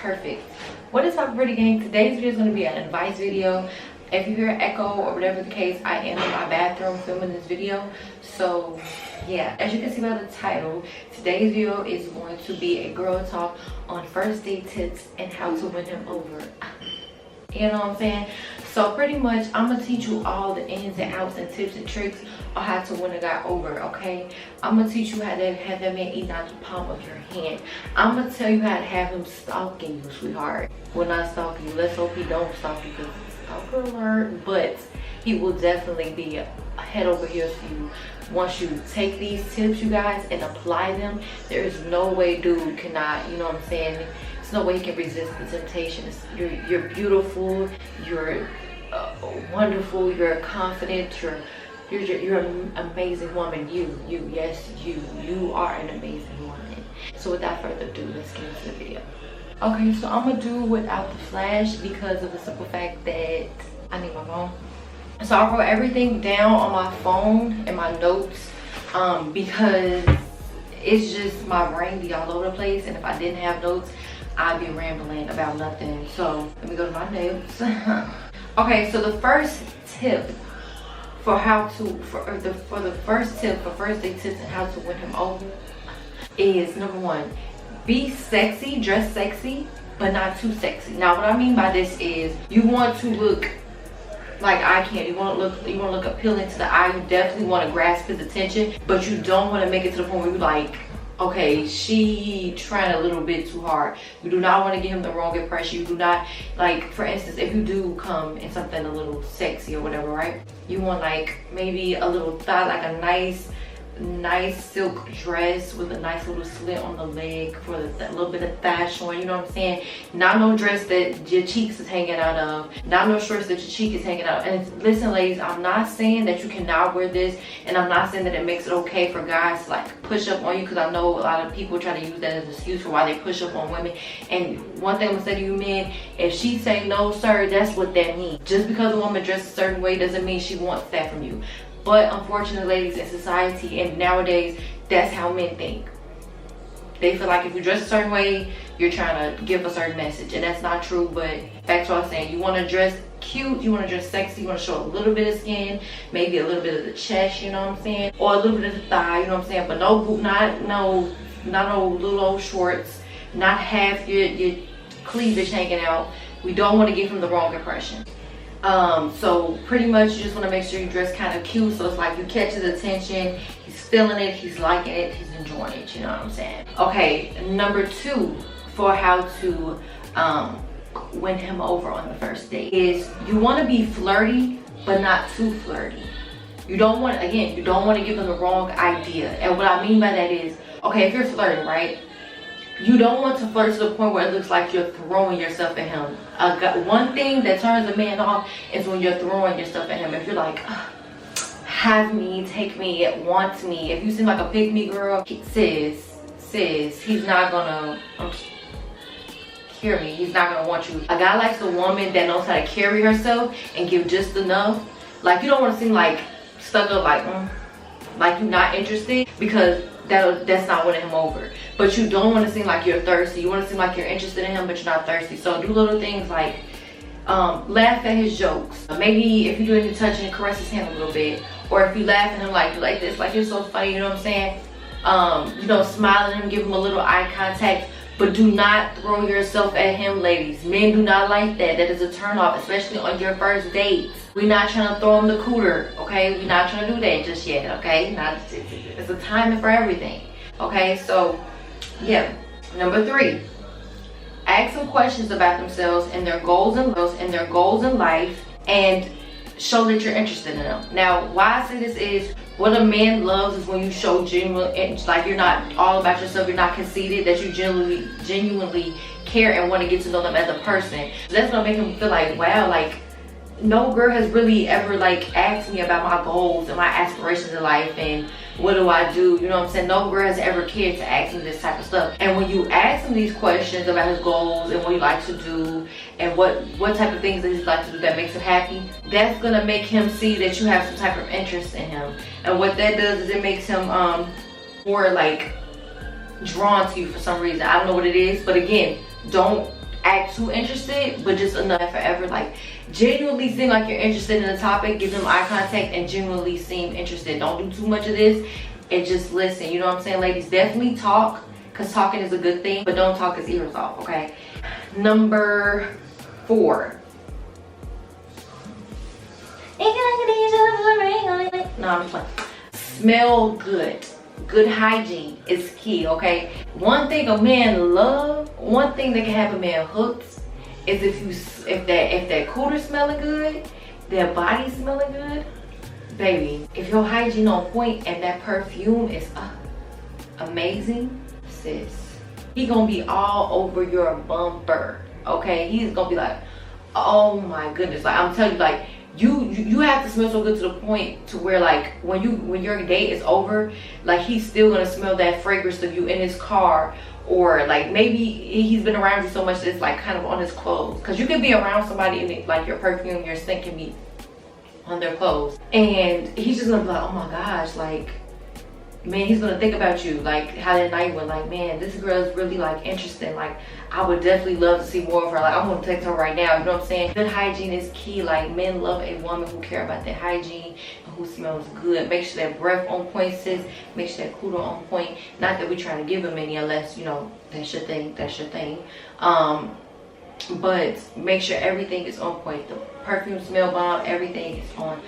perfect. What is up, pretty gang? Today's video is going to be an advice video. If you hear an echo or whatever the case, I am in my bathroom filming this video. So yeah, as you can see by the title, today's video is going to be a girl talk on first date tips and how to win him over. You know what I'm saying? So pretty much I'm gonna teach you all the ins and outs and tips and tricks on how to win a guy over, okay? I'm gonna teach you how to have that man eating out the palm of your hand. I'm gonna tell you how to have him stalking you, sweetheart. Well, not stalking you. Let's hope he don't stalk you, because stalker alert. But he will definitely be head over heels for you. Once you take these tips, you guys, and apply them, there is no way dude cannot, you know what I'm saying? There's no way you can resist the temptation. You're beautiful, you're wonderful, you're confident, you're an amazing woman. Yes, you are an amazing woman. So without further ado, let's get into the video. Okay, so I'm gonna do without the flash because of the simple fact that I need my phone. So I wrote everything down on my phone in my notes because it's just my brain be all over the place, and if I didn't have notes, I'd be rambling about nothing. So let me go to my notes. Okay, so the first tip for the first tip for first date tips and how to win him over is, number one, be sexy, dress sexy, but not too sexy. Now what I mean by this is you want to look like eye candy. You want to look appealing to the eye. You definitely want to grasp his attention, but you don't want to make it to the point where you're like, okay, she trying a little bit too hard. You do not want to give him the wrong impression. You do not, like, for instance, if you do come in something a little sexy or whatever, right? You want like maybe a little thigh, like a nice silk dress with a nice little slit on the leg for that little bit of thigh showing, you know what I'm saying? Not no dress that your cheeks is hanging out of, not no shorts that your cheek is hanging out. And listen, ladies, I'm not saying that you cannot wear this, and I'm not saying that it makes it okay for guys to like push up on you, because I know a lot of people try to use that as an excuse for why they push up on women. And one thing I'm gonna say to you men, if she say no sir, that's what that means. Just because a woman dresses a certain way doesn't mean she wants that from you. But unfortunately, ladies, in society and nowadays, that's how men think. They feel like if you dress a certain way, you're trying to give a certain message, and that's not true. But back to what I was saying, you want to dress cute, you want to dress sexy, you want to show a little bit of skin, maybe a little bit of the chest, you know what I'm saying, or a little bit of the thigh, you know what I'm saying. But no little old shorts, not half your cleavage hanging out. We don't want to give him the wrong impression. So pretty much you just want to make sure you dress kind of cute, so it's like you catch his attention, he's feeling it, he's liking it, he's enjoying it, you know what I'm saying? Okay, number two for how to win him over on the first date is you want to be flirty, but not too flirty. You don't want to give him the wrong idea. And what I mean by that is, okay, if you're flirting, right? You don't want to flirt to the point where it looks like you're throwing yourself at him. One thing that turns a man off is when you're throwing yourself at him. If you're like, have me, take me, want me. If you seem like a pick-me girl, sis, he's not gonna hear me. He's not gonna want you. A guy likes a woman that knows how to carry herself and give just enough. Like, you don't want to seem like stuck up, like you're not interested, because that's not winning him over. But you don't want to seem like you're thirsty. You want to seem like you're interested in him, but you're not thirsty. So do little things like laugh at his jokes. Maybe if you do any touching, caress his hand a little bit. Or if you laugh at him like this, like you're so funny, you know what I'm saying? You know, smile at him, give him a little eye contact. But do not throw yourself at him, ladies. Men do not like that. That is a turn off, especially on your first dates. We're not trying to throw him the cooter, okay? We're not trying to do that just yet, okay? It's a timing for everything, okay? So, yeah. Number three, ask some questions about themselves and their goals in life, and show that you're interested in them. Now, why I say this is, what a man loves is when you show genuine interest, like you're not all about yourself, you're not conceited, that you genuinely care and want to get to know them as a person. So that's gonna make him feel like, wow, like no girl has really ever like asked me about my goals and my aspirations in life and what do I do, you know what I'm saying? No girl has ever cared to ask him this type of stuff. And when you ask him these questions about his goals and what he likes to do and what type of things that he likes to do that makes him happy, that's gonna make him see that you have some type of interest in him. And what that does is it makes him more like drawn to you for some reason. I don't know what it is, but again, don't act too interested, but just enough forever. Like genuinely seem like you're interested in the topic, give them eye contact, and genuinely seem interested. Don't do too much of this and just listen. You know what I'm saying, ladies? Definitely talk, because talking is a good thing, but don't talk his ears off, okay? Number 4. No, I'm just playing. Smell good. Good hygiene is key, okay? One thing a man love, one thing that can have a man hooked is if that cooter smelling good, their body smelling good, baby. If your hygiene on point and that perfume is amazing, sis, he gonna be all over your bumper, okay? He's gonna be like, oh my goodness. Like I'm telling you, like you have to smell so good to the point to where like when your date is over, like he's still gonna smell that fragrance of you in his car, or like maybe he's been around you so much that it's like kind of on his clothes, because you can be around somebody and like your perfume, your scent can be on their clothes, and he's just gonna be like, oh my gosh, like man, he's gonna think about you, like how that night went, like man, this girl is really like interesting, like I would definitely love to see more of her, like I'm gonna text her right now, you know what I'm saying? Good hygiene is key. Like men love a woman who care about their hygiene and who smells good. Make sure that breath on point, sis. Make sure that cooter on point. Not that we're trying to give them any, unless you know that's your thing, but make sure everything is on point. The perfume smell bomb, everything is on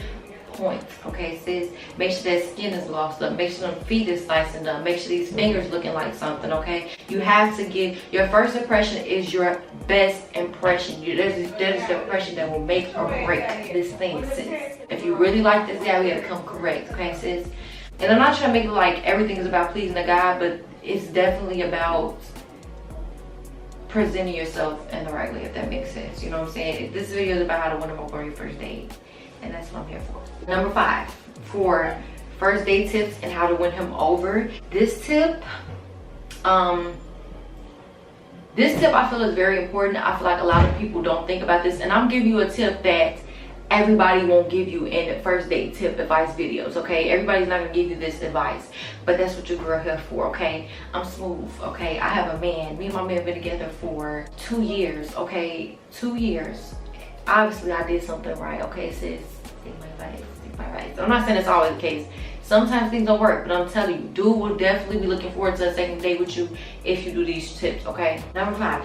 point, okay sis? Make sure that skin is glossed up, make sure them feet is slicing up, make sure these fingers looking like something, okay? You have to give, your first impression is your best impression. That is the impression that will make or break this thing, sis. If you really like this guy, we gotta come correct, okay sis? And I'm not trying to make it like everything is about pleasing the guy, but it's definitely about presenting yourself in the right way, if that makes sense. You know what I'm saying? This video is about how to win them over on your first date, and that's what I'm here for. Number 5, for first date tips and how to win him over. This tip I feel is very important. I feel like a lot of people don't think about this, and I'm giving you a tip that everybody won't give you in first date tip advice videos, okay? Everybody's not gonna give you this advice, but that's what your girl here for, okay? I'm smooth, okay? I have a man. Me and my man have been together for 2 years, okay? 2 years. Obviously, I did something right, okay, sis? Take my advice. So I'm not saying it's always the case. Sometimes things don't work, but I'm telling you, dude will definitely be looking forward to a second date with you if you do these tips, okay? Number 5,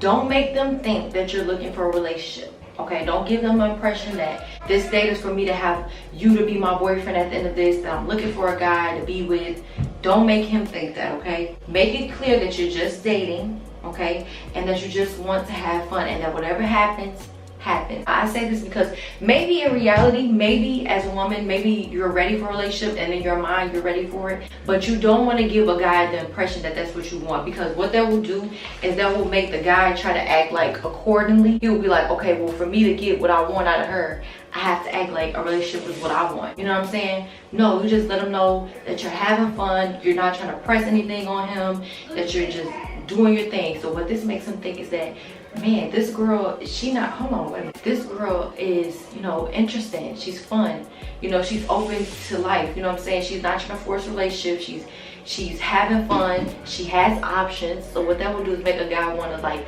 don't make them think that you're looking for a relationship, okay? Don't give them the impression that this date is for me to have you to be my boyfriend at the end of this, that I'm looking for a guy to be with. Don't make him think that, okay? Make it clear that you're just dating, okay? And that you just want to have fun, and that whatever happens, happen. I say this because maybe in reality, maybe as a woman, maybe you're ready for a relationship and in your mind you're ready for it, but you don't want to give a guy the impression that that's what you want, because what that will do is that will make the guy try to act like accordingly. He will be like, okay, well, for me to get what I want out of her, I have to act like a relationship is what I want. You know what I'm saying? No, you just let him know that you're having fun, you're not trying to press anything on him, that you're just doing your thing. So what this makes him think is that, man, this girl, she not, hold on, wait a minute. This girl is, you know, interesting. She's fun. You know, she's open to life. You know what I'm saying? She's not trying to force a relationship. She's having fun. She has options. So what that will do is make a guy want to, like,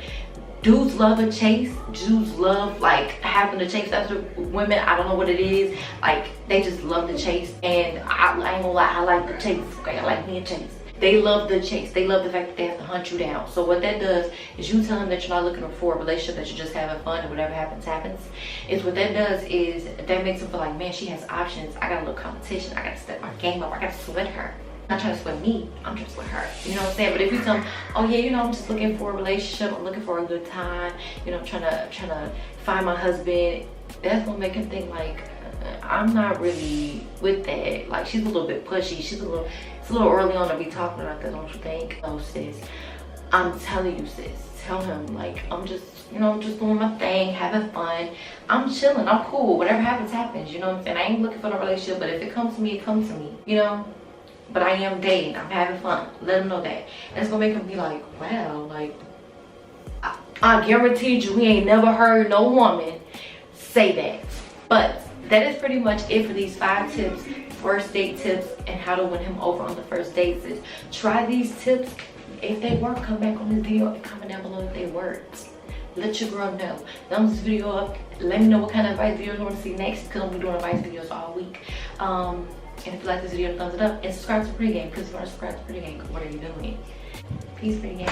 dudes love a chase. Dudes love, like, having to chase after women. I don't know what it is. Like, they just love the chase. And I ain't gonna lie, I like the chase. Okay, I like me a chase. They love the chase. They love the fact that they have to hunt you down. So what that does is you tell them that you're not looking for a relationship, that you're just having fun and whatever happens, happens. Is what that does is that makes them feel like, man, she has options. I got a little competition. I got to step my game up. I got to sweat her. I'm not trying to sweat me. I'm trying to sweat her. You know what I'm saying? But if you tell them, oh yeah, you know, I'm just looking for a relationship. I'm looking for a good time. You know, I'm trying to find my husband. That's what make him think like, I'm not really with that. Like, she's a little bit pushy. It's a little early on to be talking about that, don't you think? Oh sis, I'm telling you sis, tell him like, I'm just, you know, I'm just doing my thing, having fun. I'm chilling, I'm cool. Whatever happens, happens. You know what I'm saying? I ain't looking for a relationship, but if it comes to me, it comes to me. You know? But I am dating. I'm having fun. Let him know that. And it's gonna make him be like, wow, like, I guaranteed you, we ain't never heard no woman say that. But that is pretty much it for these 5 tips, first date tips, and how to win him over on the first dates. Try these tips If they work, come back on this video and comment down below if they worked. Let your girl know. Thumbs this video up. Let me know what kind of advice videos you want to see next, because I'm gonna be doing advice videos all week. And if you like this video, thumbs it up and subscribe to Pretty Game, because if you aren't subscribed to Pretty Game, what are you doing? Peace, Pretty Game.